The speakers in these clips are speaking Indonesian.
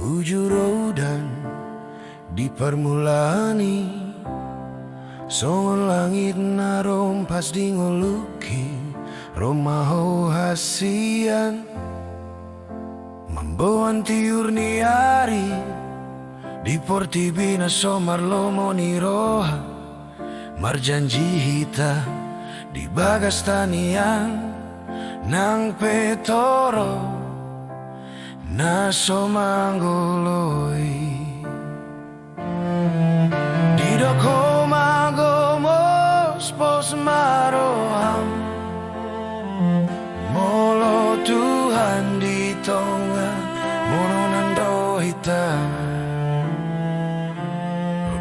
ujurodan di permulani songon langit narom pas di ngoluki romaho hasian membawan tiur ni hari di portibina somar lomo ni roha marjanji hita di bagas tanian nang petoro naso manggoloi di doko magomos pos maroham molo Tuhan di tonga mononando hitam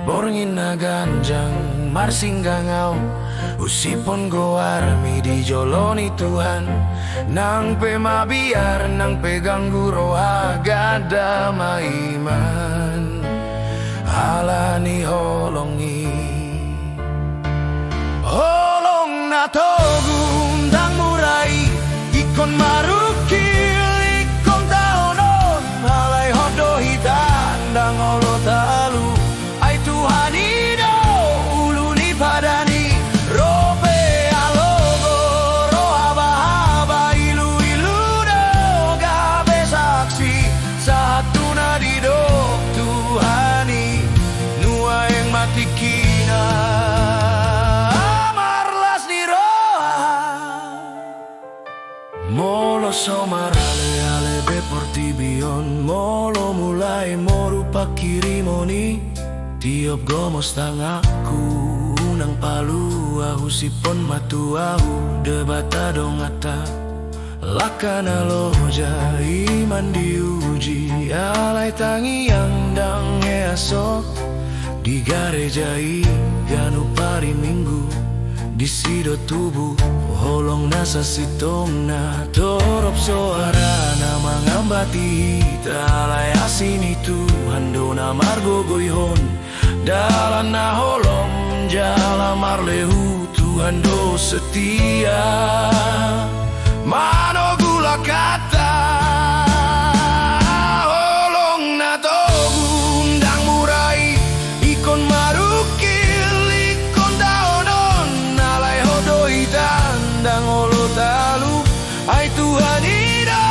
borngin na ganjang marsinggangau usipon goarmi di joloni Tuhan nang pe mabiar nang pegang guru agada maiman halani holongi holong na togun dang murai ikon marukil ikon taonon halai hodo hitan dang olo talu ai Tuhan ido uluni padani rope alogo rohaba haba ilu ilu do gabe saksi satu nadido Tuhani nua yang mati kina amarlas di roha molo somar ale ale beportibion molo mulai morupa kirimoni tiop gomos tangaku nang palu ahu sipon matu ahu debata dongata lakana loja iman diuji alai tangi yang dang esok di garejai ganu pari minggu di sido tubuh holong nasa sitong na torop suara nama ngambati talai asini Tuhan dona margo goihon dalam na holong jala marlehu Tuhan do setia mano gula kata holong na togun dang murai ikon marukil ikon daonon alai hodo hitan dang olo talu ai Tuhan ida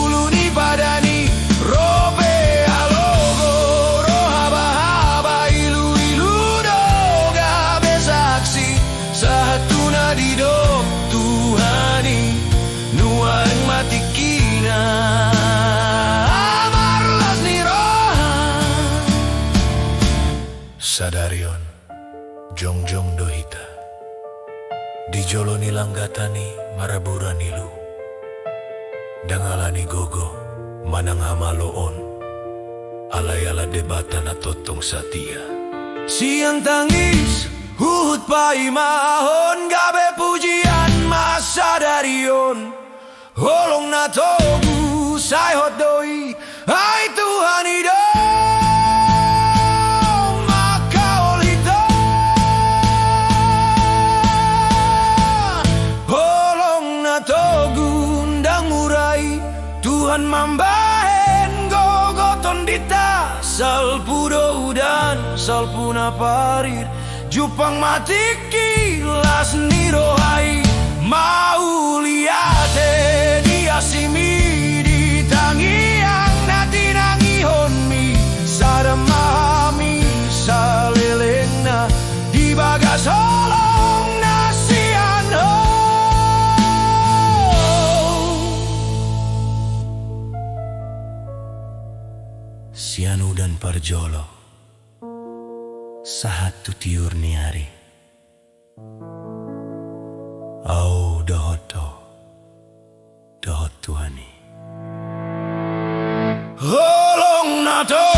uluni padani robe alogo rohaba haba ilu ilu do gabe saksi satu nadido Tuhani nuang mati kina amarlas ni roha sadarion jongjong dohita di joloni langgatani maraburani lu dangalani gogo manang hamaloon alay-ala debata na totong satia siang tangis huhut paimahon gabe pujian masa darion holong na togu say hodoi ay Tuhan ido makaol hito holong na togu ndang murai Tuhan mambahen gogoton dita salpudo udan salpuna parir jupang mati kilas nirohai mau liate dia simi di tangi yang nati nangi honmi sadamami salelengna di bagas holong nasian ho sianu dan parjolo sahatu tiur ni hari au dohot Tuhani holong nato